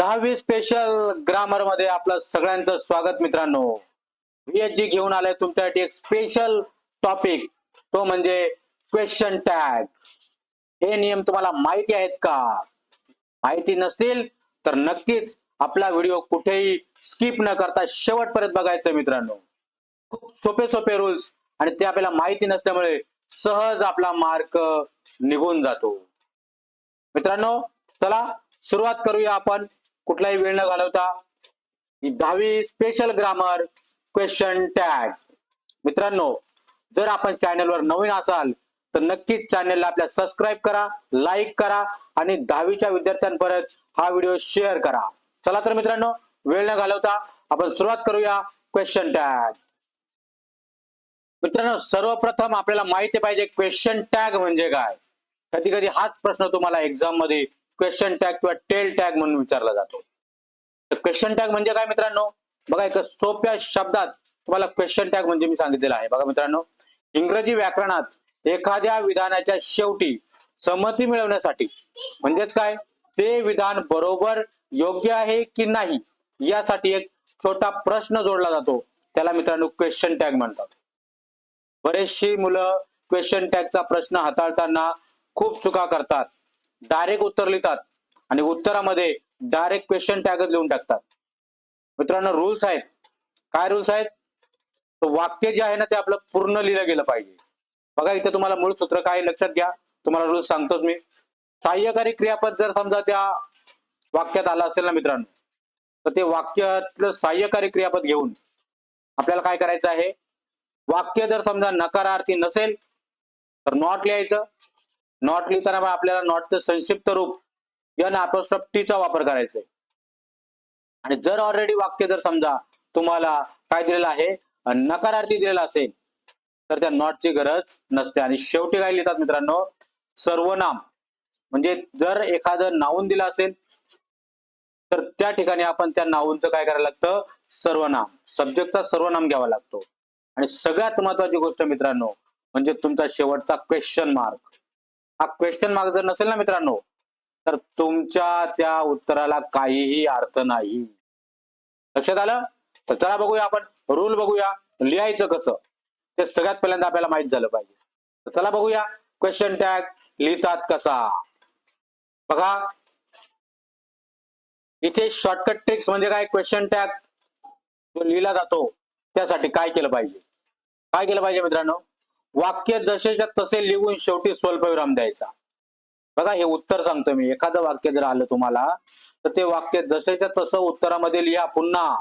10वी special grammar मध्ये आपलं सगळ्यांचं स्वागत मित्रांनो. VHG घेऊन आलाय तुमच्यासाठी एक स्पेशल टॉपिक, तो म्हणजे क्वेश्चन टॅग. हे नियम तुम्हाला माहिती आहेत का? माहिती नसतील तर नक्कीच आपला व्हिडिओ कुठेही स्किप न करता शेवटपर्यंत बघायचं मित्रांनो. खूप सोपे सोपे रूल्स आणि ते आपल्याला माहिती नसल्यामुळे सहज आपला मार्क निघून जातो. मित्रांनो चला सुरुवात करूया आपण, कुठलाही वेळ न घालवता. 10वी स्पेशल ग्रामर क्वेश्चन टॅग. मित्रांनो जर आपण चॅनलवर नवीन असाल तर नक्कीच चॅनलला आपल्या सबस्क्राईब करा, लाईक करा आणि 10वीच्या विद्यार्थ्यांपर्यंत हा व्हिडिओ शेअर करा. चला तर मित्रांनो वेळ न घालवता आपण सुरुवात करूया क्वेश्चन टॅग. मित्रांनो सर्वप्रथम आपल्याला माहिती पाहिजे क्वेश्चन टॅग म्हणजे काय. कधी कधी हाच प्रश्न तुम्हाला एक्झाम मध्ये क्वेश्चन टॅग किंवा टेल टॅग म्हणून विचारला जातो. तर क्वेश्चन टॅग म्हणजे काय मित्रांनो, बघा एका सोप्या शब्दात तुम्हाला क्वेश्चन टॅग म्हणजे मी सांगितलेलं आहे. बघा मित्रांनो, इंग्रजी व्याकरणात एखाद्या विधानाच्या शेवटी संमती मिळवण्यासाठी, म्हणजेच काय, ते विधान बरोबर योग्य आहे की नाही यासाठी एक छोटा प्रश्न जोडला जातो, त्याला मित्रांनो क्वेश्चन टॅग म्हणतात. बरेचशी मुलं क्वेश्चन टॅगचा प्रश्न हाताळताना खूप चुका करतात. डायरेक्ट उत्तर लिहितात आणि उत्तरामध्ये डायरेक्ट क्वेश्चन टॅगच लिहून टाकतात. मित्रांनो रूल्स आहेत. काय रूल्स आहेत? तर वाक्य जे आहे ना ते आपलं पूर्ण लिहिलं गेलं पाहिजे. बघा इथे तुम्हाला मूळ सूत्र काय लक्षात घ्या, तुम्हाला रूल्स सांगतोच मी. सहाय्यकारी क्रियापद जर समजा त्या वाक्यात आलं असेल ना मित्रांनो, तर ते वाक्यातलं सहाय्यकारी क्रियापद घेऊन आपल्याला काय करायचं आहे, वाक्य जर समजा नकारार्थी नसेल तर नॉट लिहायचं. नॉट लिहिताना आपल्याला नॉटचं संक्षिप्त रूप N' चा वापर करायचा आहे. आणि जर ऑलरेडी वाक्य जर समजा तुम्हाला काय दिलेलं आहे, नकारार्थी दिलेला असेल तर त्या नॉटची गरज नसते. आणि शेवटी काय लिहितात मित्रांनो, सर्वनाम. म्हणजे जर एखादं नाऊन दिलं असेल तर त्या ठिकाणी आपण त्या नाऊनचं काय करायला लागतं, सर्वनाम, सब्जेक्टचा सर्वनाम घ्यावा लागतो. आणि सगळ्यात महत्वाची गोष्ट मित्रांनो म्हणजे तुमचा शेवटचा क्वेश्चन मार्क. हा क्वेश्चन मार्क जर नसेल ना मित्रांनो तर तुमच्या त्या उत्तराला काहीही अर्थ नाही. लक्षात आलं? तर चला बघूया आपण रूल बघूया, लिहायचं कसं ते सगळ्यात पहिल्यांदा आपल्याला माहित झालं पाहिजे. तर चला बघूया क्वेश्चन टॅग लिहितात कसा. बघा इथे शॉर्टकट ट्रिक्स म्हणजे काय, क्वेश्चन टॅग जो लिहिला जातो त्यासाठी काय केलं पाहिजे, काय केलं पाहिजे मित्रांनो, वाक्य जसेच्या तसे लिहून शेवटी स्वल्पविराम द्यायचा. बघा हे उत्तर सांगतो मी, एखादं वाक्य जर आलं तुम्हाला तर ते वाक्य जसेच्या तसं उत्तरामध्ये लिहा, पुन्हा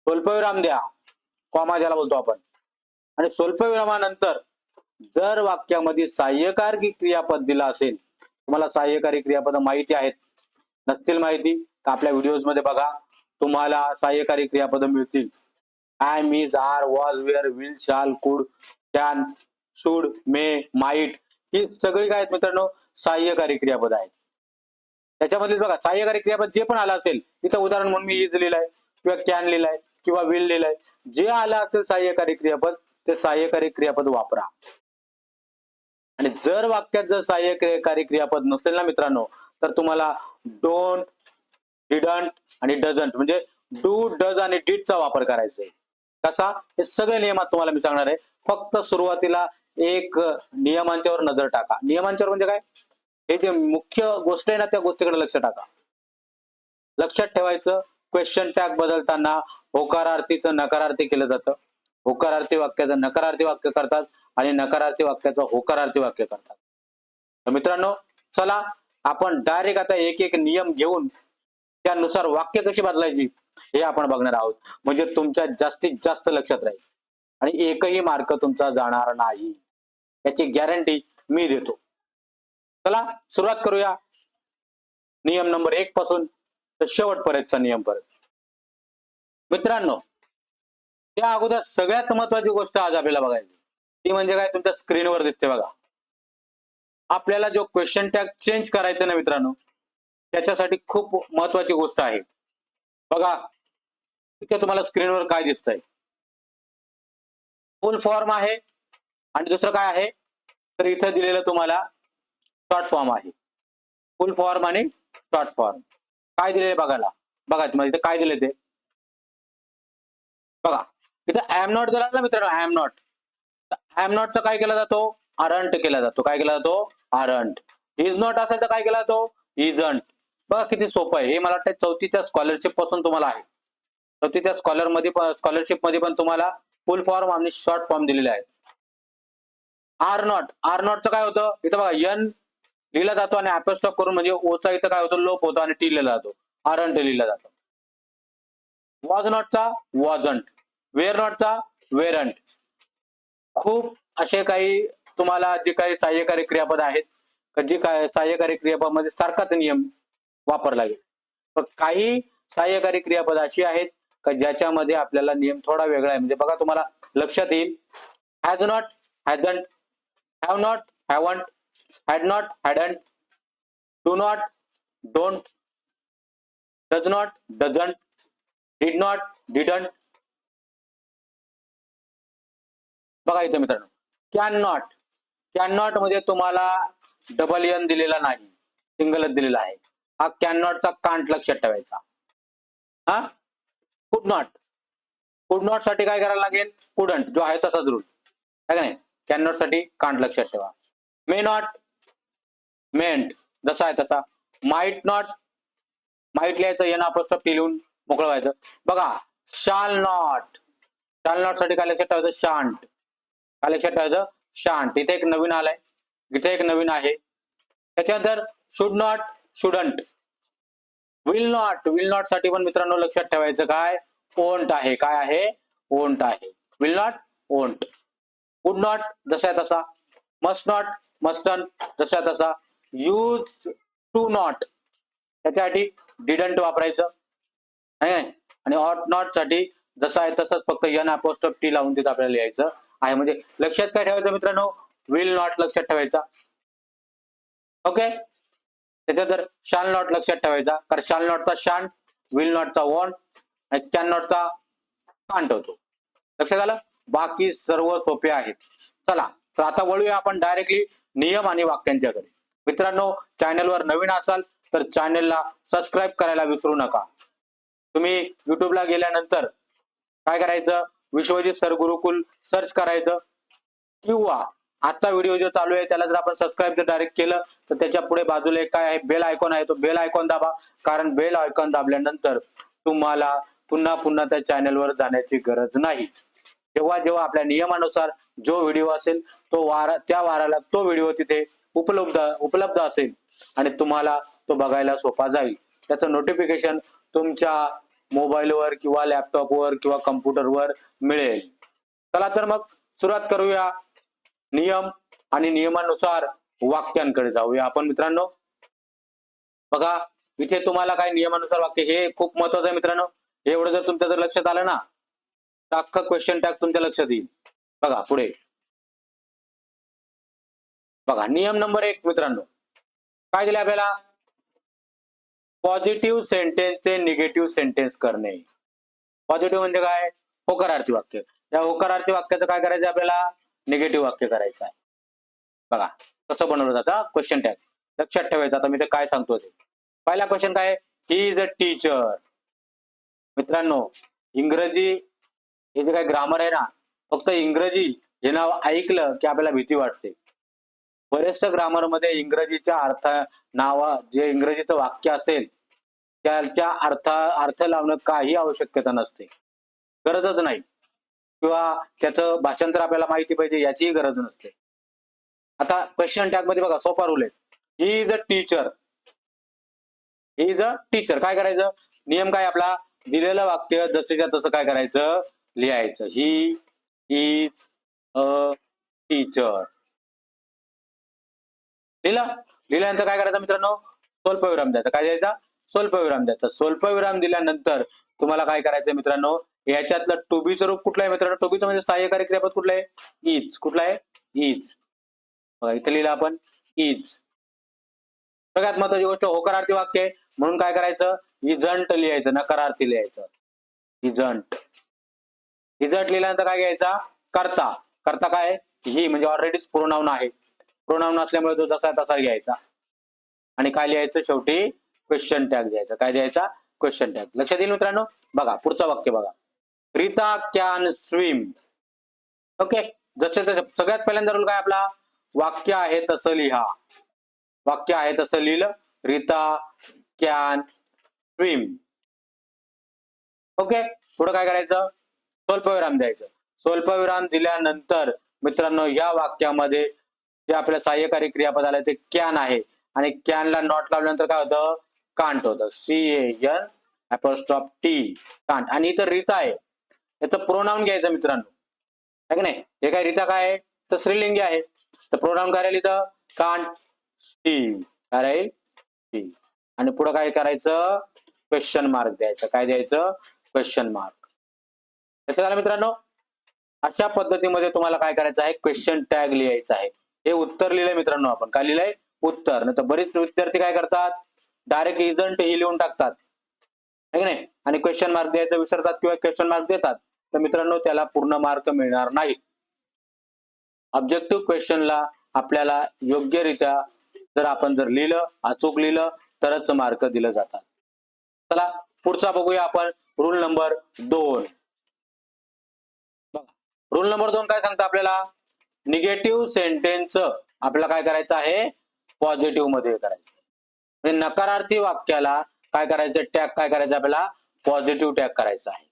स्वल्पविराम द्या, कॉमा ज्याला बोलतो आपण. आणि स्वल्पविरामानंतर जर वाक्यामध्ये सहाय्यकारी क्रियापद दिला असेल, तुम्हाला सहाय्यकारी क्रियापद माहिती आहेत, नसतील माहिती तर आपल्या व्हिडिओज मध्ये बघा, तुम्हाला सहाय्यकारी क्रियापद मिळतील. आय, मीज, आर, वॉज, वेअर, विल, शाल, कुड, कॅन, शुड, मे, माइट, ही सगळी काय आहेत मित्रांनो, सहाय्यकारी क्रियापद आहेत. त्याच्यामध्ये बघा सहाय्यकारी क्रियापद जे पण आलं असेल, इथं उदाहरण म्हणून मी इज लिहिलाय किंवा कॅन लिहिलाय किंवा विल लिहिलाय, जे आलं असेल सहाय्यकारी क्रियापद ते सहाय्यकारी क्रियापद वापरा. आणि जर वाक्यात जर सहाय्यकारी क्रियापद नसेल ना मित्रांनो तर तुम्हाला डोंट, डिडंट आणि डझंट म्हणजे डू, डज आणि डिडचा वापर करायचा आहे. कसा, हे सगळे नियमात तुम्हाला मी सांगणार आहे. फक्त सुरुवातीला एक नियमांच्यावर नजर टाका. नियमांच्यावर म्हणजे काय, हे जे मुख्य गोष्ट आहे ना त्या गोष्टीकडे लक्ष टाका. लक्षात ठेवायचं, क्वेश्चन टॅग बदलताना होकारार्थीचं नकारार्थी केलं जातं, होकारार्थी वाक्याचं नकारार्थी वाक्य करतात आणि नकारार्थी वाक्याचं होकारार्थी वाक्य करतात. तर मित्रांनो चला आपण डायरेक्ट आता एक एक नियम घेऊन त्यानुसार वाक्य कशी बदलायची हे आपण बघणार आहोत. म्हणजे तुमच्या जास्तीत जास्त लक्षात राहील आणि एकही मार्क तुमचा जाणार नाही, याची गॅरंटी मी देतो. चला सुरुवात करूया नियम नंबर 1 पासून तर शेवटपर्यंतचा नियम परत. मित्रांनो त्या अगोदर सगळ्यात महत्वाची गोष्ट आज आपल्याला बघायची, ती म्हणजे काय, तुमच्या स्क्रीनवर दिसते बघा. आपल्याला जो क्वेश्चन टॅग चेंज करायचा ना मित्रांनो, त्याच्यासाठी खूप महत्वाची गोष्ट आहे. बघा इथे तुम्हाला स्क्रीनवर काय दिसतंय, फुल फॉर्म आहे आणि दुसरं काय आहे तर इथे दिलेलं तुम्हाला शॉर्ट फॉर्म आहे. फुल फॉर्म आणि शॉर्ट फॉर्म. काय दिले बघायला, बघा तुम्हाला इथे काय दिले ते बघा. इथे आय एम नॉट दिला ना मित्रांनो, I am not. I am नॉटचा काय केला जातो, आरंट केला जातो. काय केला जातो, आरंट. इज नॉट असेल तर काय केला जातो, इजंट. बघा किती सोपं आहे हे. मला वाटतं चौथीच्या स्कॉलरशिप पासून तुम्हाला आहे. चौथीच्या स्कॉलरशिप मध्ये पण तुम्हाला फुल फॉर्म आणि शॉर्ट फॉर्म दिलेले आहेत. आर नॉट, आर नॉटचं काय होतं, इथं बघा एन लिहिला जातो आणि अपोस्ट्रोफ करून म्हणजे ओचा इथं काय होतं, लोप होतो आणि टी लिहिला जातो, आरंट लिहिला जातो. वॉज नॉटचा वॉजंट, वेअर नॉटचा वेरंट. खूप असे काही तुम्हाला जे काही सहाय्यकारी क्रियापद आहेत, जी काय सहाय्यकारी क्रियापदामध्ये सारखाच नियम वापरला गेला. पण काही सहाय्यकारी क्रियापद अशी आहेत का ज्याच्यामध्ये आपल्याला नियम थोडा वेगळा आहे. म्हणजे बघा तुम्हाला लक्षात येईल, has not, हॅजंट, have not, haven't, had not, hadn't, do not, don't, does not, doesn't, did not, didn't. बघा इथे मित्रांनो, कॅन नॉट, कॅन नॉट मध्ये तुम्हाला डबल एन दिलेला नाही, सिंगलच दिलेला आहे. हा कॅन नॉटचा कांट लक्षात ठेवायचा. हा कुड नॉट, कुड नॉट साठी काय करायला लागेल, कुडंट जो आहे तसाच रूल आहे का नाही. कॅन नॉट साठी कांट लक्षात ठेवा. मे नॉट, मेंट जसा आहे तसा. माइट नॉट, माइट लिहायचं एन अपोस्ट्रोफ टी लिहून मोकळं व्हायचं. बघा शाल नॉट, शाल नॉट साठी काय लक्षात ठेवायचं, शांट. काय लक्षात ठेवायचं, शांट. इथे एक नवीन आलाय, इथे एक नवीन आहे. त्याच्यानंतर should not, shouldn't. Will not, will not साठी पण मित्रांनो लक्षात ठेवायचं काय, ओंट आहे. काय आहे, ओंट आहे. Will not, won't. Would not जसा तसा. मस्ट नॉट, मस्टन जसा तसा. यूज टू नॉट त्याच्यासाठी डिडंट वापरायचं आणि ऑट नॉट साठी जसा आहे तसंच फक्त एन अपोस्ट्रोफ टी लावून तिथं आपल्याला लिहायचं आहे. म्हणजे लक्षात काय ठेवायचं मित्रांनो, विल नॉट लक्षात ठेवायचा. ओके. त्याच्यानंतर शाल नॉट लक्षात ठेवायचा, कारण शाल नॉटचा शांट, विल नॉटचा वॉन्ट आणि कॅन नॉटचा कांट होतो. लक्षात आलं. बाकी सर्व सोपे आहेत. चला तर आता वळूया आपण डायरेक्टली नियम आणि वाक्यांच्याकडे. मित्रांनो चॅनलवर नवीन असाल तर चॅनलला सबस्क्राईब करायला विसरू नका. तुम्ही युट्यूबला गेल्यानंतर काय करायचं, विश्वजित सर गुरुकुल सर्च करायचं, किंवा आता व्हिडिओ जो चालू आहे त्याला जर आपण सबस्क्राईब जर डायरेक्ट केलं तर त्याच्या पुढे बाजूला एक काय आहे, बेल आयकॉन आहे, तो बेल आयकॉन दाबा. कारण बेल आयकॉन दाबल्यानंतर तुम्हाला पुन्हा पुन्हा त्या चॅनलवर जाण्याची गरज नाही. जेव्हा जेव्हा आपल्या नियमानुसार जो व्हिडिओ असेल तो त्या वाराला तो व्हिडिओ तिथे उपलब्ध असेल आणि तुम्हाला तो बघायला सोपा जाईल. त्याचं नोटिफिकेशन तुमच्या मोबाईलवर किंवा लॅपटॉपवर किंवा कम्प्युटरवर मिळेल. चला तर मग सुरुवात करूया नियम आणि नियमानुसार वाक्यांकडे जाऊया आपण मित्रांनो. बघा इथे तुम्हाला काय नियमानुसार वाक्य हे खूप महत्वाचं आहे मित्रांनो. एवढं जर तुमच्या जर लक्षात आलं ना तर अख्खं क्वेश्चन टॅग तुमच्या लक्षात येईल. बघा पुढे बघा नियम नंबर 1 मित्रांनो काय दिले आपल्याला, पॉझिटिव्ह सेंटेन्सचे निगेटिव्ह सेंटेन्स करणे. पॉझिटिव्ह म्हणजे काय, होकारार्थी वाक्य. या होकारार्थी वाक्याचं काय करायचं आपल्याला, निगेटिव्ह वाक्य करायचं आहे. बघा कसं बनवलं जातं क्वेश्चन टॅग लक्षात ठेवायचं. आता मी ते काय सांगतो ते. पहिला क्वेश्चन काय, ही इज अ टीचर. मित्रांनो इंग्रजी हे जे काय ग्रामर आहे ना, फक्त इंग्रजी हे नाव ऐकलं की आपल्याला भीती वाटते. बरेचशा ग्रामर मध्ये इंग्रजीच्या जे इंग्रजीचं वाक्य असेल त्याच्या अर्थ लावणं काही आवश्यकता नसते, गरजच नाही. किंवा त्याचं भाषांतर आपल्याला माहिती पाहिजे याचीही गरज नसते. आता क्वेश्चन टॅग मध्ये बघा सोपा रूल आहे, he is a teacher. He is a teacher काय करायचं, नियम काय आपला, दिलेलं वाक्य जसंच्या तसं काय करायचं, लिहायचं. He is a teacher. लिहिल्यानंतर काय करायचं मित्रांनो, स्वल्पविराम द्यायचा. काय द्यायचा, स्वल्पविराम द्यायचा. स्वल्पविराम दिल्यानंतर तुम्हाला काय करायचं मित्रांनो, याच्यातलं टू बी स्वरूप कुठलं आहे मित्रांनो, टू बीचं म्हणजे सहाय्यकारी क्रियापद कुठलं आहे, इज. कुठलं आहे, इज. बघा इथे लिहिलं आपण इज. सगळ्यात महत्वाची गोष्ट होकारार्थी वाक्य आहे म्हणून काय करायचं, इजंट लिहायचं, नकारार्थी लिहायचं. इजंट. इजंट लिहिल्यानंतर काय घ्यायचा, कर्ता. कर्ता काय, ही म्हणजे ऑलरेडी प्रोनाउन आहे. प्रोनाउन असल्यामुळे तो जसा तसा घ्यायचा आणि काय लिहायचं शेवटी क्वेश्चन टॅग द्यायचा. काय द्यायचा? Question tag. लक्षात येईल मित्रांनो. बघा पुढचं वाक्य बघा. Rita can swim. ओके, जसे तसे सगळ्यात पहिल्यांदा रूल काय आपला? वाक्य आहे तसं लिहा. वाक्य आहे तसं लिहिलं. Rita can swim. ओके, पुढे काय करायचं? स्वल्पविराम द्यायचं. स्वल्पविराम दिल्यानंतर मित्रांनो या वाक्यामध्ये जे आपल्या सहाय्यकारी क्रियापद आलं ते कॅन आहे आणि कॅनला नॉट लावल्यानंतर काय होतं? कांट होतं. CAN अपॉस्ट्रॉफ T can't. आणि इथं रीता आहे, याचं प्रोनाउन घ्यायचं मित्रांनो, है की नाही? हे काय रीता काय आहे? तर स्त्रीलिंगी आहे. तर प्रोनाउन काय राहील इथं? कांट शी. काय राहील? शी. आणि पुढे काय करायचं? क्वेश्चन मार्क द्यायचं. काय द्यायचं? Question mark. कसं झालं मित्रांनो? अशा पद्धतीमध्ये तुम्हाला काय करायचं आहे? क्वेश्चन टॅग लिहायचं आहे. हे उत्तर लिहिलंय मित्रांनो आपण. काय लिहिलंय? उत्तर. नाही तर बरेच विद्यार्थी काय करतात? डायरेक्ट इजंट ही लिहून टाकतात, है की नाही? आणि क्वेश्चन मार्क द्यायचं विसरतात किंवा क्वेश्चन मार्क देतात. तर मित्रांनो त्याला पूर्ण मार्क मिळणार नाही. ऑब्जेक्टिव्ह क्वेश्चनला आपल्याला योग्यरित्या जर लिहिलं, अचूक लिहिलं तरच मार्क दिले जातात. चला पुढचा बघूया आपण. Rule number 2. रूल नंबर 2 काय सांगतं आपल्याला? निगेटिव्ह सेंटेन्स आपल्याला काय करायचं आहे? पॉझिटिव्ह मध्ये करायचं. म्हणजे नकारार्थी वाक्याला काय करायचं? टॅग काय करायचं आपल्याला? पॉझिटिव्ह टॅग करायचं आहे.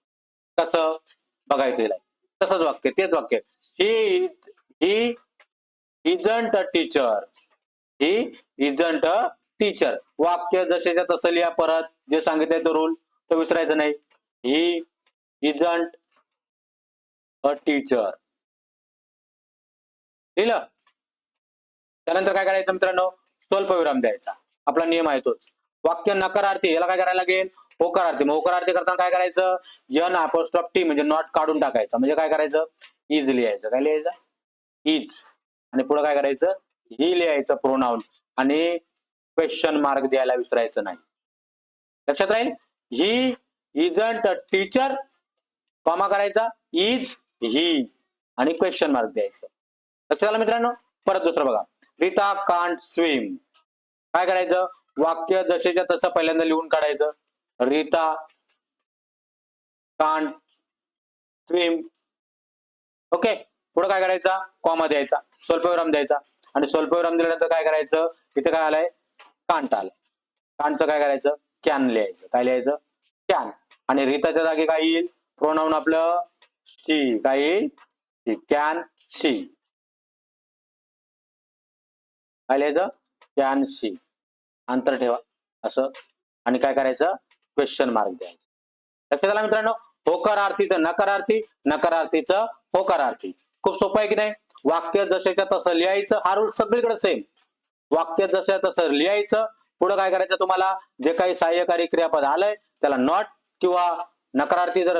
कसं बघायचं? तसंच वाक्य, तेच वाक्य. He isn't a teacher. He isn't a teacher. वाक्य जसेच्या तसं लिहा. परत जे सांगितलंय तो रूल तो विसरायचं नाही. ही इजंट अ टीचर लिहिलं. त्यानंतर काय करायचं मित्रांनो? स्वल्पविराम द्यायचा. आपला नियम आहे तोच. वाक्य नकारार्थी याला काय करायला लागेल? होकारार्थी. मग होकारार्थी करताना काय करायचं? N अपॉस्ट्रॉफ T म्हणजे नॉट काढून टाकायचं. म्हणजे काय करायचं? इज लिहायचं. काय लिहायचं? इज. आणि पुढे काय करायचं? ही लिहायचं प्रोनाउन. आणि क्वेश्चन मार्क द्यायला विसरायचं नाही. लक्षात राहील? ही इजंट अ टीचर, कॉमा करायचा, इज ही आणि क्वेश्चन मार्क द्यायचं. लक्षात आलं मित्रांनो? परत दुसरं बघा. Rita can't swim. काय करायचं? वाक्य जसेच्या तसं पहिल्यांदा लिहून काढायचं. Rita can't swim. ओके, पुढे काय करायचा? कॉमा द्यायचा, स्वल्पविराम द्यायचा. आणि स्वल्पविराम दिल्यानंतर काय करायचं? इथे काय आलंय? कांट आलंय. कांटचं काय करायचं? कॅन लिहायचं. काय लिहायचं? कॅन. आणि रीताच्या जागी काय येईल? प्रोनाउन आपलं शी. काय येईल? कॅन शी. काय लिहायचं? कॅन शी. अंतर ठेवा असं. आणि काय करायचं? क्वेश्चन मार्क द्यायचं. लक्षात आलं मित्रांनो? होकारार्थीचं नकारार्थी, नकारार्थीचं होकारार्थी. खूप सोपं आहे की नाही? वाक्य जसेच्या तसं लिहायचं. हा रूल सगळीकडे सेम. वाक्य जसं तसं लिहायचं. पुढे काय करायचं? तुम्हाला जे काही सहाय्यकारी क्रियापद आलंय त्याला नॉट किंवा नकारार्थी जर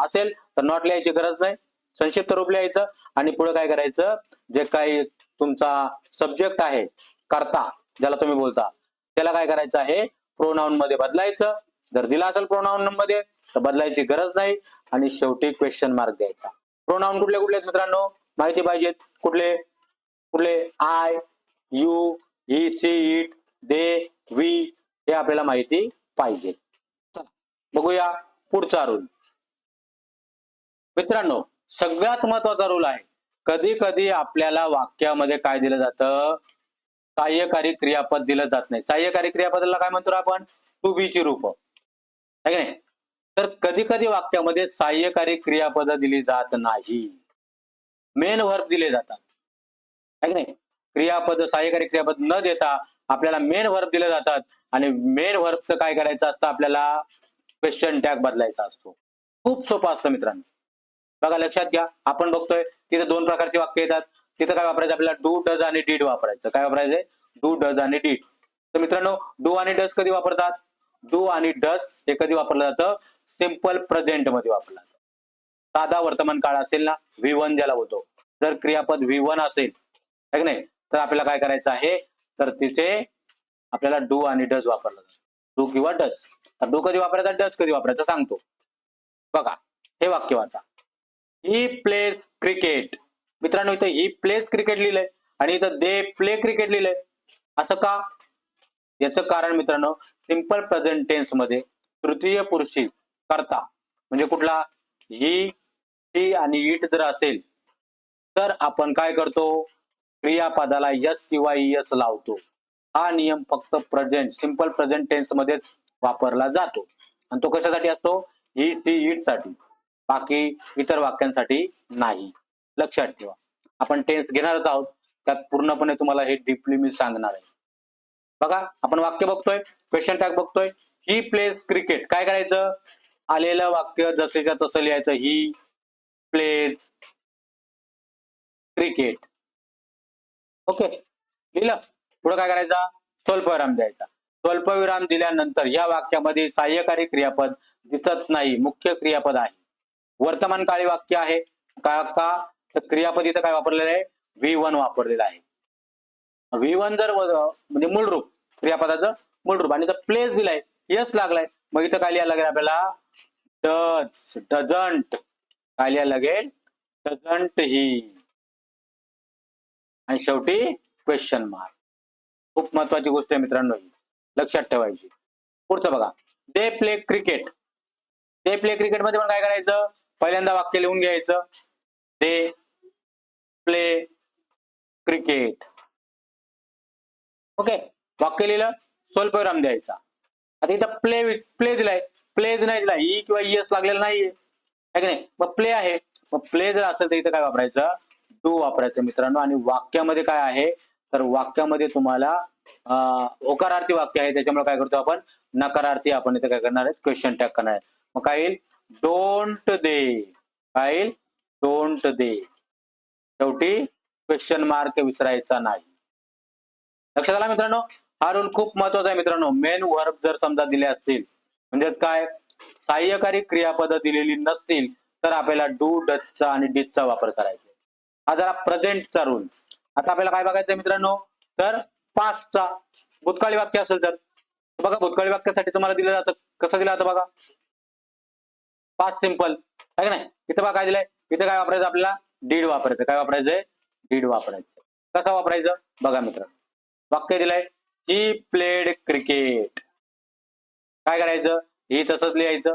असेल तर नॉट लिहायची गरज नाही. संक्षिप्त रूप लिहायचं. आणि पुढे काय करायचं? जे काही तुमचा सब्जेक्ट आहे, कर्ता ज्याला तुम्ही बोलता, त्याला काय करायचं आहे? प्रोनाउन मध्ये बदलायचं. जर दिला असेल प्रोनाउन मध्ये तर बदलायची गरज नाही. आणि शेवटी क्वेश्चन मार्क द्यायचा. प्रोनाउन कुठले कुठले आहेत मित्रांनो? माहिती पाहिजेत. कुठले कुठले? I, you, he, she, it, they, we हे आपल्याला माहिती पाहिजे. चला बघूया पुढचा रूल. मित्रांनो सगळ्यात महत्वाचा रूल आहे. कधी कधी आपल्याला वाक्यामध्ये काय दिलं जातं? सहाय्यकारी क्रियापद दिलं जात नाही. सहाय्यकारी क्रियापदाला काय म्हणतो आपण? टू बी ची रूप, है की नाही? तर कधी कधी वाक्यामध्ये सहाय्यकारी क्रियापद दिली जात नाही. मेन वर्ब दिले जातात, है की नाही? क्रियापद सहाय्यकारी क्रियापद न देता आपल्याला मेन वर्ब दिले जातात. आणि मेन वर्बचं काय करायचं असतं? आपल्याला क्वेश्चन टॅग बदलायचा असतो. खूप सोपं असतं मित्रांनो. बघा लक्षात घ्या. आपण बघतोय तिथे 2 प्रकारची वाक्य येतात. तिथे काय वापरायचं? आपल्याला डू, डज आणि डीड वापरायचं. काय वापरायचंय? डू, डज आणि डीड. तर मित्रांनो डू आणि डज कधी वापरतात? डू आणि डज हे कधी वापरलं जातं? सिंपल प्रेझेंट मध्ये वापरलं जातं. साधा वर्तमान काळ असेल ना, V1 ज्याला होतो, जर क्रियापद V1 असेल, है की नाही, तर आपल्याला काय करायचं आहे? तर तिथे आपल्याला डू आणि डज वापरलं जातं. डू किंवा डज. तर डू कधी वापरायचा, डज कधी वापरायचा सांगतो. बघा हे वाक्य वाचा. He plays cricket. मित्रांनो इथं ही प्लेज क्रिकेट लिहिलंय आणि इथं दे प्ले क्रिकेट लिहिलंय. असं का? याचं कारण मित्रांनो, सिंपल प्रेझेंट टेन्स मध्ये तृतीय पुरुषी कर्ता म्हणजे कुठला, ही, ती आणि इट जर असेल तर आपण काय करतो, क्रियापदाला यस किंवा इयस लावतो. हा नियम फक्त सिंपल प्रेझेंट टेन्स मध्येच वापरला जातो आणि तो कशासाठी असतो, ही, ती, इट साठी, बाकी इतर वाक्यांसाठी नाही. लक्षात ठेवा. आपण टेन्स घेणारच आहोत, त्यात पूर्णपणे तुम्हाला हे डीपली मी सांगणार आहे. बघा आपण वाक्य बघतोय, क्वेश्चन टॅग बघतोय. He plays cricket. काय करायचं, आलेलं वाक्य जसेच्या तसं लिहायचं. He plays cricket. ओके, लिहिलं. पुढे काय करायचा, स्वल्पविराम द्यायचा. स्वल्पविराम दिल्यानंतर या वाक्यामध्ये सहाय्यकारी क्रियापद दिसत नाही, मुख्य क्रियापद आहे. वर्तमानकाळी वाक्य आहे का, तर क्रियापद इथं काय वापरलेलं आहे, V1 वापरलेलं आहे. V1 जर म्हणजे मूळ रूप, क्रियापदाचं मूळ रूप, आणि जर प्लेस दिलाय, यस लागलाय, मग इथं काय लिहायला लागेल आपल्याला, डज, डझंट. काय लिहायला लागेल, डझंट ही, आणि शेवटी क्वेश्चन मार्क. खूप महत्वाची गोष्ट आहे मित्रांनो, लक्षात ठेवायची. पुढचं बघा, they play cricket. They play cricket मध्ये पण काय करायचं, पहिल्यांदा वाक्य लिहून घ्यायचं, दे प्ले क्रिकेट. ओके, वाक्य लिहिलं, स्वल्पविराम द्यायचा. आता इथं प्ले दिलाय, प्लेज नाही दिलाय, ई किंवा इएस लागलेला नाहीये, आहे की नाही, मग प्ले आहे. मग प्ले जर असेल तर इथं काय वापरायचं, डू वापरायचं मित्रांनो. आणि वाक्यामध्ये काय आहे, तर वाक्यामध्ये तुम्हाला होकारार्थी वाक्य आहे, त्याच्यामुळे काय करतो आपण, नकारार्थी आपण इथे काय करणार आहे, क्वेश्चन टॅग करणार आहे. मग काय येईल, डोंट दे. काय येईल, डोंट दे. शेवटी क्वेश्चन मार्क विसरायचा नाही. लक्षात आला मित्रांनो, हा रूल खूप महत्वाचा आहे मित्रांनो. मेन वर्ब जर समजा दिले असतील, म्हणजेच काय, सहाय्यकारी क्रियापद दिलेली नसतील, तर आपल्याला डू, डचचा आणि डिडचा वापर करायचा. हा जरा प्रेझेंटचा रूल. आता आपल्याला काय बघायचं मित्रांनो, तर पास्टचा भूतकाळी वाक्य असेल तर बघा, भूतकाळी वाक्यासाठी तुम्हाला दिलं जातं, कसं दिलं जातं बघा, पास्ट सिंपल, आहे की नाही. इथं बघा काय दिलंय, इथं काय वापरायचं आपल्याला, डीड वापरायचं. काय वापरायचंय, डीड वापरायचं. कसं वापरायचं बघा मित्रांनो, वाक्य दिलंय, ही प्लेड क्रिकेट. काय करायचं, ही तसंच लिहायचं,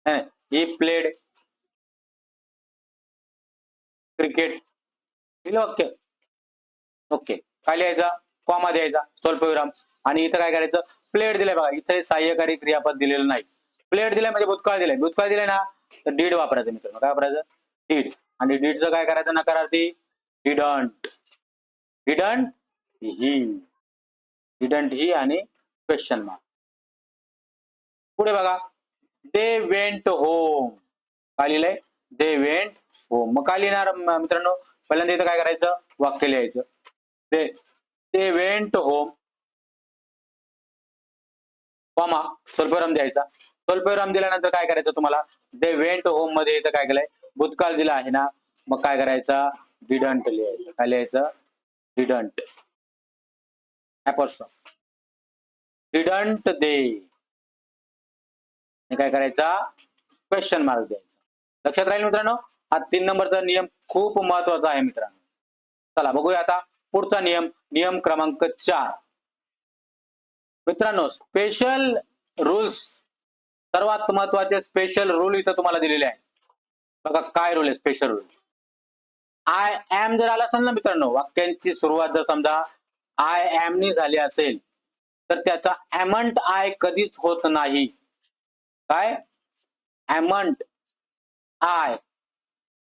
ही प्लेड क्रिकेट. दिलं वाक्य. ओके, काय लिहायचा, कॉमा द्यायचा, स्वल्पविराम. आणि इथं काय करायचं, प्लेड दिलाय बघा, इथे सहाय्यकारी क्रियापद दिलेलं नाही. प्लेड दिलाय म्हणजे भूतकाळ दिलाय, भूतकाळ दिलाय ना, तर डीड वापरायचं मित्रांनो. काय वापरायचं, डीड. आणि डीडचं काय करायचं, नकारार्थी, didn't. Didn't he, didn't he आणि क्वेश्चन मार्क. पुढे बघा, दे वेंट होम. काय लिहिलंय, दे वेंट होम. मग काय लिहिणार मित्रांनो, पहिल्यांदा इथं काय करायचं, वाक्य लिहायचं, दे वेंट होम, कॉमा, स्वल्पविराम द्यायचा. स्वल्पविराम दिल्यानंतर काय करायचं तुम्हाला, दे वेंट होम मध्ये इथं काय केलंय, भूतकाळ दिला आहे ना, मग काय करायचं, डिडंट लिहायचं. काय लिहायचं, डिडंट, डिडंट दे. काय करायचा, क्वेश्चन मार्क द्यायचा. लक्षात राहील मित्रांनो, हा 3 नंबरचा नियम खूप महत्वाचा आहे मित्रांनो. चला बघूया आता पुढचा नियम, नियम क्रमांक 4. मित्रांनो, स्पेशल रूल्स, सर्वात महत्वाचे स्पेशल रूल इथं तुम्हाला दिलेले आहे. बघा काय रूल आहे स्पेशल रूल. आय एम जर आला असेल ना मित्रांनो, वाक्यांची सुरुवात जर समजा आय एम नी झाली असेल, तर त्याचा एमंट आय कधीच होत नाही. काय, एमंट आय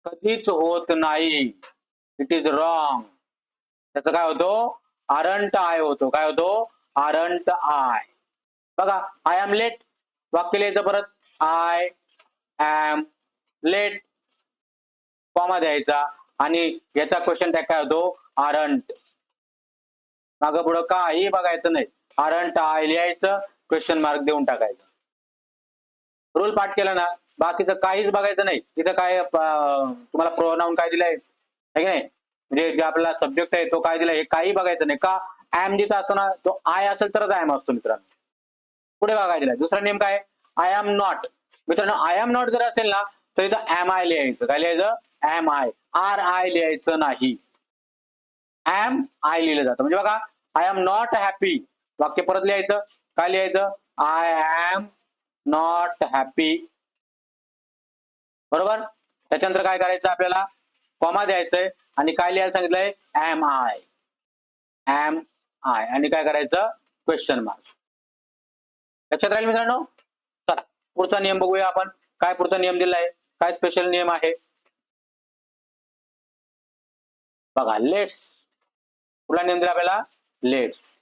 कधीच होत नाही, इट इज रॉंग. त्याचं काय होतो, आरंट आय होतो. काय होतो, आरंट आय. बघा, आय एम लेट, वाक्य लिहायचं परत, आय एम लेट, कॉमा द्यायचा, आणि याचा क्वेश्चन टॅग काय होतो, आरंट. मागं पुढं काही बघायचं नाही, आरंट आय लिहायचं, क्वेश्चन मार्क देऊन टाकायचं. रूल पाठ केला ना, बाकीचं काहीच बघायचं नाही. तिथं काय तुम्हाला प्रोनाउन काय दिलंय, आहे की नाही, म्हणजे जे आपला सब्जेक्ट आहे तो काय दिलाय, हे काही बघायचं नाही. का, एम जिथं असतो ना, तो आय असेल तरच आय एम असतो मित्रांनो. पुढे बघा काय दिलाय, दुसरा नेम काय, आय एम नॉट. मित्रांनो, आय एम नॉट जर असेल ना, तर इथं एम आय लिहायचं. काय लिहायचं, एम आय, आर आय लिहायचं नाही, एम आय लिहिलं जातं. म्हणजे बघा, आय एम नॉट हॅपी, वाक्य परत लिहायचं. काय लिहायचं? I am not happy. बरोबर. त्याच्यानंतर काय करायचं आपल्याला? कॉमा द्यायचंय आणि काय लिहायला सांगितलंय? M I. एम आय आणि काय करायचं? Question mark. लक्षात राहील मित्रांनो. चला पुढचा नियम बघूया आपण. काय पुढचा नियम दिलाय? काय स्पेशल नियम आहे बघा. लेट्स. कुठला नियम दिला आपल्याला? लेट्स.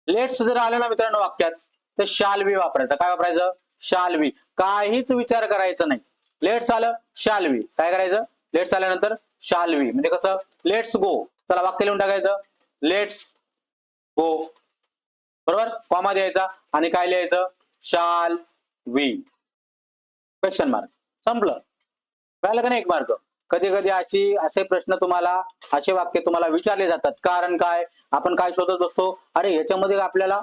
लेट्स जर आलं ना मित्रांनो वाक्यात, तर शाल बी वापरायचं. काय वापरायचं? Shall be. काहीच विचार करायचा नाही. लेट्स आलं, शाल बी. काय करायचं? लेट्स आल्यानंतर शाल बी म्हणजे कसं? Let's go. चला वाक्य लिहून टाकायचं. Let's go. बरोबर. कॉमा द्यायचा आणि काय लिहायचं? Shall we. Question mark. संपलं. कळलं का नाही? एक मार्क. कधी कधी असे प्रश्न तुम्हाला, असे वाक्य तुम्हाला विचारले जातात. कारण काय? आपण काय शोधत असतो? अरे याच्यामध्ये आपल्याला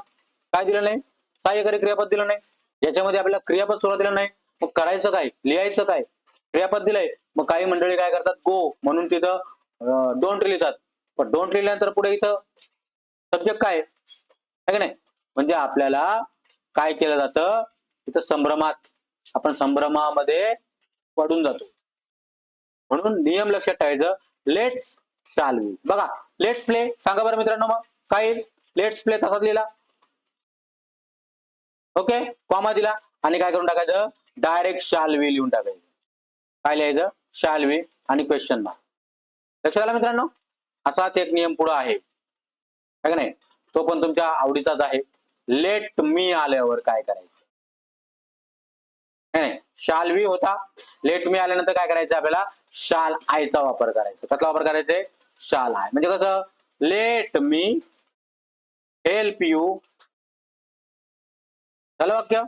काय दिलं नाही? सहाय्यकारी क्रियापद दिलं नाही. याच्यामध्ये आपल्याला क्रियापद सुद्धा दिलं नाही. मग करायचं काय? लिहायचं काय? क्रियापद दिलंय. मग काही मंडळी काय करतात? गो म्हणून तिथं डोंट लिहितात. पण डोंट लिहिल्यानंतर पुढे इथं सब्जेक्ट काय आहे की नाही? म्हणजे आपल्याला काय केलं जातं? इथं संभ्रमात, आपण संभ्रमामध्ये पडून जातो. म्हणून नियम लक्षात ठेवायचं. Let's shall we. बघा लेट्स प्ले. सांगा बरं मित्रांनो मग काय? लेट्स प्ले तसाच लिहिला. ओके. कॉमा दिला आणि काय करून टाकायचं? डायरेक्ट शाल वी लिहून टाकायचं. काय लिहायचं? शाल वी आणि क्वेश्चन मार्क. लक्षात आलं मित्रांनो. असाच एक नियम पुढे आहे का नाही? तो पण तुमच्या आवडीचाच आहे. लेट मी आल्यावर काय करायचं? नाही, शाल वी होता. लेट मी आल्यानंतर काय करायचं आपल्याला? शाल आयचा वापर करायचा. कसला वापर करायचा? शाल आय. म्हणजे कसं? Let me help you. झालं वाक्य.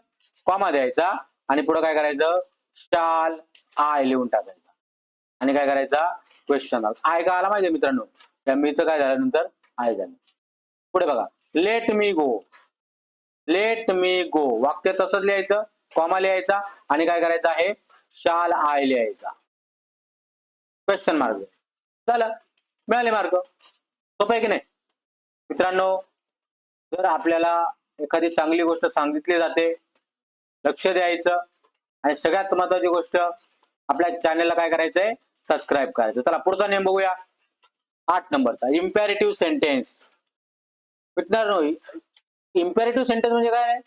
कॉमा द्यायचा आणि पुढे काय करायचं? शाल आय लिहून टाकायचा आणि काय करायचा? Question mark. आय का आला माहितीये मित्रांनो? त्या मीचं काय झालं नंतर? आय झालं. पुढे बघा. लेट मी गो. लेट मी गो. वाक्य तसंच लिहायचं. कॉमा लिहायचा आणि काय करायचं आहे? शाल आय लिहायचा. Question mark. झालं. मिळाले मार्क. सोपं आहे की नाही मित्रांनो? जर आपल्याला एखादी चांगली गोष्ट सांगितली जाते, लक्ष द्यायचं आणि सगळ्यात महत्वाची गोष्ट, आपल्या चॅनलला काय करायचंय? सबस्क्राईब करायचं. चला पुढचा नियम बघूया. 8 नंबरचा. Imperative sentence. मित्रांनो इम्पेरेटिव्ह सेंटेन्स म्हणजे काय?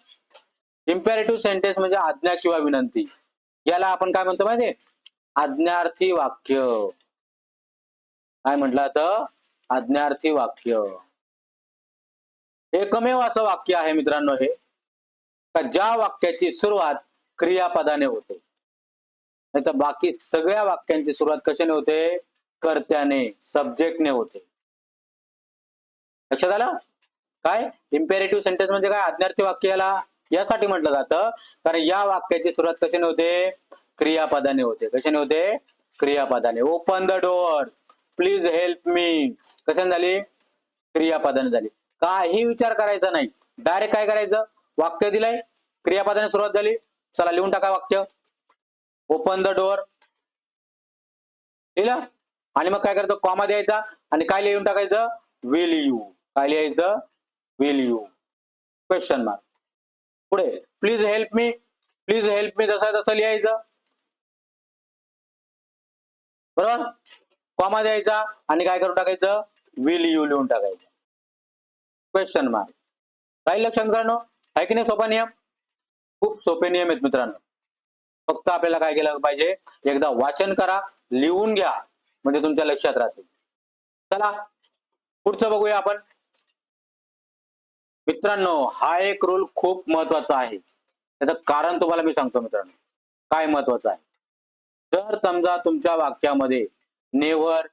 इम्पेरेटिव्ह सेंटेन्स म्हणजे आज्ञा किंवा विनंती. याला आपण काय म्हणतो माहितीये? आज्ञार्थी वाक्य. काय म्हटलं आता? आज्ञार्थी वाक्य. एकमेव असं वाक्य आहे मित्रांनो हे, का ज्या वाक्याची सुरुवात क्रियापदाने होते. नाही तर बाकी सगळ्या वाक्यांची सुरुवात कशाने होते? कर्त्याने, सब्जेक्टने होते. लक्षात आलं? काय इम्पेरेटिव्ह सेंटेन्स म्हणजे काय? आज्ञार्थी वाक्याला यासाठी म्हटलं जातं कारण या वाक्याची सुरुवात कशाने होते? क्रियापदाने होते. कशाने होते? क्रियापदाने. Open the door, please help me. कशाने झाली? क्रियापदाने झाली. काही विचार करायचा नाही. डायरेक्ट काय करायचं? वाक्य दिलंय, क्रियापदाने सुरुवात झाली. चला लिहून टाका वाक्य. ओपन द डोअर लिहिलं आणि मग काय करायचं? कॉमा द्यायचा आणि काय लिहून टाकायचं? Will you. काय लिहायचं? Will you. Question mark. पुढे please help me. Please help me जसं तसं लिहायचं. बरोबर. कॉमा द्यायचा आणि काय करून टाकायचं? विल यू लिहून टाकायचं. Question mark. काही लक्षात मित्रांनो आहे की नाही? सोपा नियम. खूप सोपे नियम आहेत मित्रांनो. फक्त आपल्याला काय केलं पाहिजे? एकदा वाचन करा, लिहून घ्या, म्हणजे तुमच्या लक्षात राहतील. चला पुढचं बघूया आपण. मित्रांनो हा एक रूल खूप महत्वाचा आहे. त्याचं कारण तुम्हाला मी सांगतो मित्रांनो. काय महत्वाचं आहे? जर समजा तुमच्या वाक्यामध्ये नेव्हर,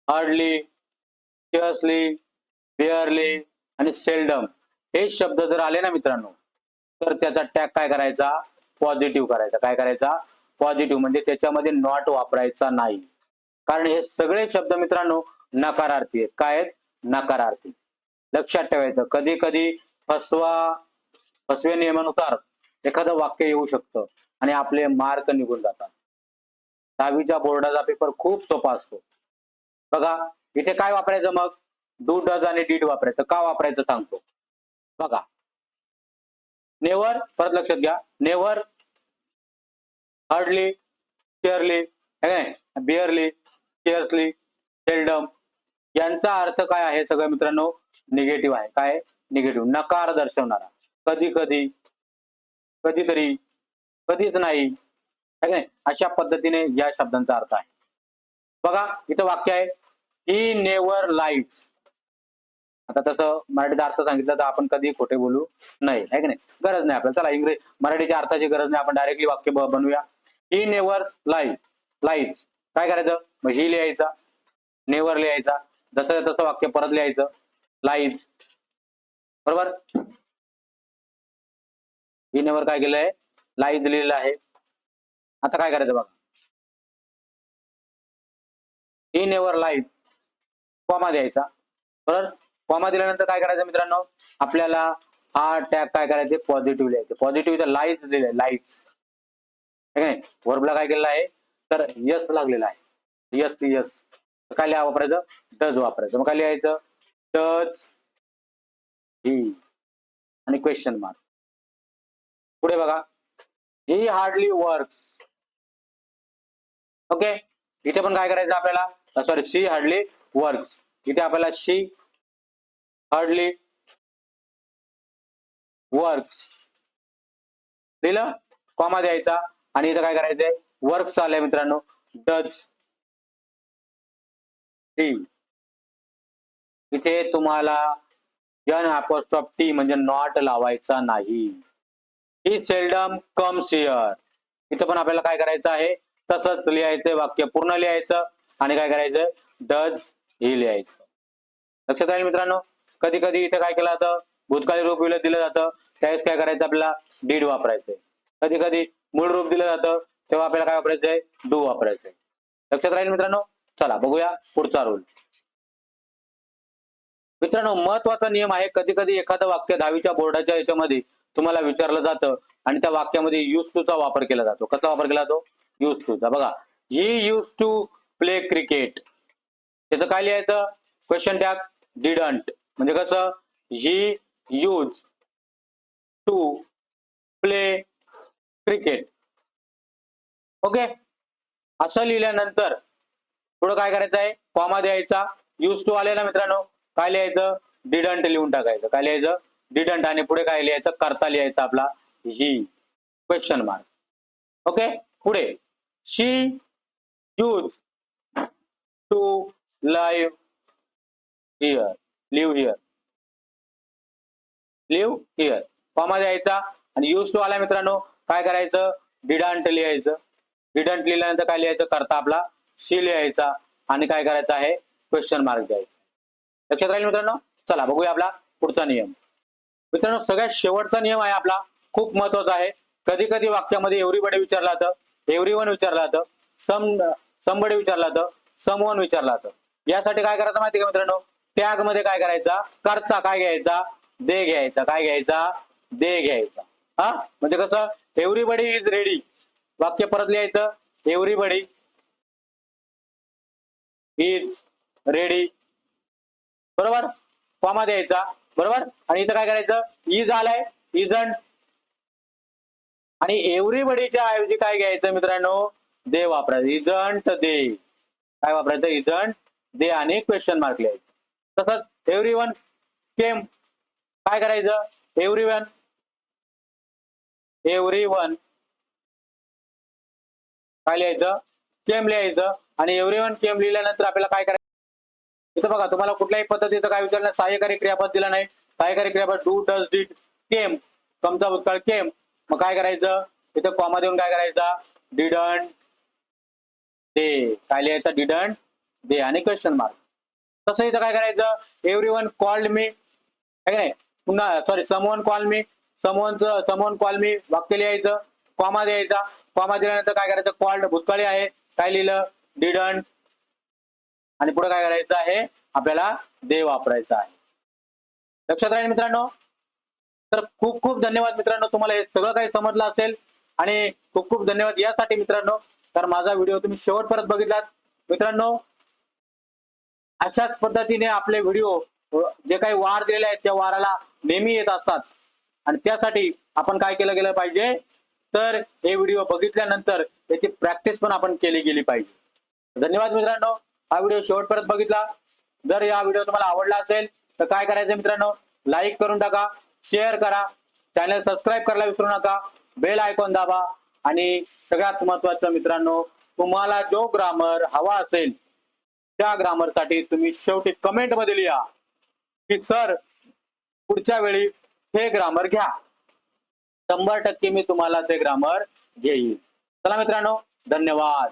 हार्डली, स्केअर्सली, बेअरली आणि सेल्डम हे शब्द जर आले ना मित्रांनो, तर त्याचा टॅग काय करायचा? पॉझिटिव्ह करायचा. काय करायचा? पॉझिटिव्ह. म्हणजे त्याच्यामध्ये नॉट वापरायचा नाही. कारण हे सगळे शब्द मित्रांनो नकारार्थी आहेत. काय आहेत? नकारार्थी. लक्षात ठेवायचं. कधी कधी फसव्या नियमानुसार एखादं वाक्य येऊ शकतं आणि आपले मार्क निघून जातात. 10वीच्या बोर्डाचा पेपर खूप सोपा असतो. बघा इथे काय वापरायचं मग? डू डज आणि डीड वापरायचं. का वापरायचं सांगतो बघा. नेव्हर, परत लक्षात घ्या, नेव्हर, हार्डली, शेअरली, बिअरली, स्केअर्सली, सेल्डम, यांचा अर्थ काय आहे सगळं मित्रांनो? निगेटिव्ह आहे. काय? निगेटिव्ह, नकार दर्शवणारा. कधी कधी, कधीतरी, कधीच नाही, अशा पद्धतीने या शब्दांचा अर्थ आहे. बघा इथं वाक्य आहे, ही नेव्हर लाईट्स. आता तसं मराठीचा अर्थ सांगितलं तर आपण कधी खोटे बोलू नाही, आहे की नाही? गरज नाही आपल्याला. चला मराठीच्या अर्थाची गरज नाही, आपण डायरेक्टली वाक्य बनवूया. ही नेव्हर लाईट्स. काय करायचं? मग ही लिहायचा, नेव्हर लिहायचा, जसं तसं वाक्य परत लिहायचं, लाईट्स, बरोबर. ही नेव्हर काय केलंय? लाईट्स लिहिलेलं आहे. आता काय करायचं बघा, ही नेव्हर लाईट, कॉमा द्यायचा, बरोबर. कॉमा दिल्यानंतर काय करायचं मित्रांनो? आपल्याला हा टॅग काय करायचे? पॉझिटिव्ह लिहायचं. पॉझिटिव्ह लाईट्स दिले, लाईट्स, वर्बला काय केलेलं आहे? तर यस लागलेला आहे. यस काय लिहा वापरायचं? डज वापरायचं. मग काय लिहायचं? डज ही आणि क्वेश्चन मार्क. पुढे बघा, ही हार्डली वर्क्स. ओके, इथे पण काय करायचं आपल्याला? सॉरी, शी हार्डली वर्क्स. इथे आपल्याला शी हार्डली वर्क्स लिहिलं, कॉमा द्यायचा आणि इथं काय करायचंय? वर्क्स आलंय मित्रांनो, डज ही. इथे तुम्हाला एन अपॉस्ट्रॉफ टी म्हणजे नॉट लावायचा नाही. ही सेल्डम कम्स हिअर. इथं पण आपल्याला काय करायचं आहे? तसंच लिहायचं, वाक्य पूर्ण लिहायचं आणि काय करायचं? डज ही लिहायचं. लक्षात राहील मित्रांनो. कधी कधी इथे काय केलं जातं? भूतकाळी रूप दिलं जातं, त्यावेळेस काय करायचं? आपल्याला डीड वापरायचंय. कधी कधी मूळ रूप दिलं जातं, तेव्हा आपल्याला काय वापरायचंय? डू वापरायचंय. लक्षात राहील मित्रांनो. चला बघूया पुढचा रूल. मित्रांनो महत्वाचा नियम आहे, कधी कधी एखादं वाक्य 10वीच्या बोर्डाच्या याच्यामध्ये तुम्हाला विचारलं जातं आणि त्या वाक्यामध्ये यूज टू चा वापर केला जातो. कसा वापर केला जातो? यूज टू चा. बघा, he used to play cricket. त्याचं काय लिहायचं? Question tag didn't. म्हणजे कसं? He used to play cricket. Okay, असं लिहिल्यानंतर पुढे काय करायचं आहे? कॉमा द्यायचा. यूज टू आले ना मित्रांनो, काय लिहायचं? डिडंट लिहून टाकायचं. काय लिहायचं? डिडंट. आणि पुढे काय लिहायचं? करता लिहायचं आपला ही, क्वेश्चन मार्क. ओके, पुढे she used to live here. Live here, live here, comma द्यायचा आणि यूज टू आला मित्रांनो, काय करायचं? डिडंट लिहायचं. डिडंट लिहिल्यानंतर काय लिहायचं? करता आपला शी लिहायचा आणि काय करायचं आहे? क्वेश्चन मार्क द्यायचा. लक्षात राहील मित्रांनो. चला बघूया आपला पुढचा नियम. मित्रांनो सगळ्यात शेवटचा नियम आहे आपला, खूप महत्वाचा आहे. कधी कधी वाक्यामध्ये एव्हरीबडी विचारलं जातं, एव्हरीवन विचारलं जातं, समबडी विचारलं जातं, समवन विचारलं जातं. यासाठी काय करायचं माहिती का मित्रांनो? टॅग मध्ये काय करायचा? करता काय घ्यायचा? दे घ्यायचा. काय घ्यायचा? दे घ्यायचा. हा, म्हणजे कसं? Everybody is ready. वाक्य परत लिहायचं, एव्हरीबडी इज रेडी, बरोबर. कॉमा द्यायचा, बरोबर. आणि इथं काय करायचं? इज आलाय, इजंट. आणि एव्हरीबडीच्या ऐवजी काय घ्यायचं मित्रांनो? दे वापरायचं. इजंट दे. काय वापरायचं? इजंट दे आणि क्वेश्चन मार्क लिहायचं. तसंच एव्हरीवन केम. काय करायचं? एव्हरीवन काय लिहायचं? केम लिहायचं. आणि एव्हरीवन केम लिहिल्यानंतर आपल्याला काय करायचं? इथं बघा, तुम्हाला कुठल्याही पद्धतीचं काय विचारलं? सहाय्यकारी क्रियापद दिला नाही. सहाय्यकारी क्रियापद डू, डज, डिड, केम. कमचा भूतकाळ केम. मग काय करायचं? इथं कॉमा देऊन काय करायचा? Didn't they. काय लिहायचं? डिडंट दे आणि क्वेश्चन मार्क. तसं इथं काय करायचं? एव्हरीवन कॉल्ड मी, आहे नाही? पुन्हा सॉरी, समवन कॉल मी. समवन कॉल मी वाक्य लिहायचं, कॉमा द्यायचा. कॉमा दिल्यानंतर काय करायचं? कॉल्ड भूतकाळी आहे, काय लिहिलं? डिडंट. आणि पुढे काय करायचं आहे? आपल्याला दे वापरायचं आहे. लक्षात राहील मित्रांनो. तर खूप खूप धन्यवाद मित्रांनो, तुम्हाला हे सगळं काही समजलं असेल. आणि खूप खूप धन्यवाद यासाठी मित्रांनो, तर माझा व्हिडिओ तुम्ही शेवटपर्यंत बघितलात. मित्रांनो अशाच पद्धतीने आपले व्हिडिओ जे काही वार दिलेले आहेत त्या वाराला नेहमी येत असतात आणि त्यासाठी आपण काय केलं गेलं पाहिजे तर हे व्हिडिओ बघितल्यानंतर याची प्रॅक्टिस पण आपण केली गेली पाहिजे. धन्यवाद मित्रांनो, हा व्हिडिओ शेवटपर्यंत बघितला. जर या व्हिडिओ तुम्हाला आवडला असेल तर काय करायचं मित्रांनो, लाईक करून टाका, शेअर करा, चॅनल सबस्क्राईब करायला विसरू नका, बेल आयकॉन दाबा आणि सगळ्यात महत्वाचं मित्रांनो, तुम्हाला जो ग्रामर हवा असेल त्या ग्रामर साठी तुम्ही शेवटी कमेंट मध्ये लिहा की सर पुढच्या वेळी हे ग्रामर घ्या. 100% मी तुम्हाला ते ग्रामर घेईल. चला मित्रांनो, धन्यवाद.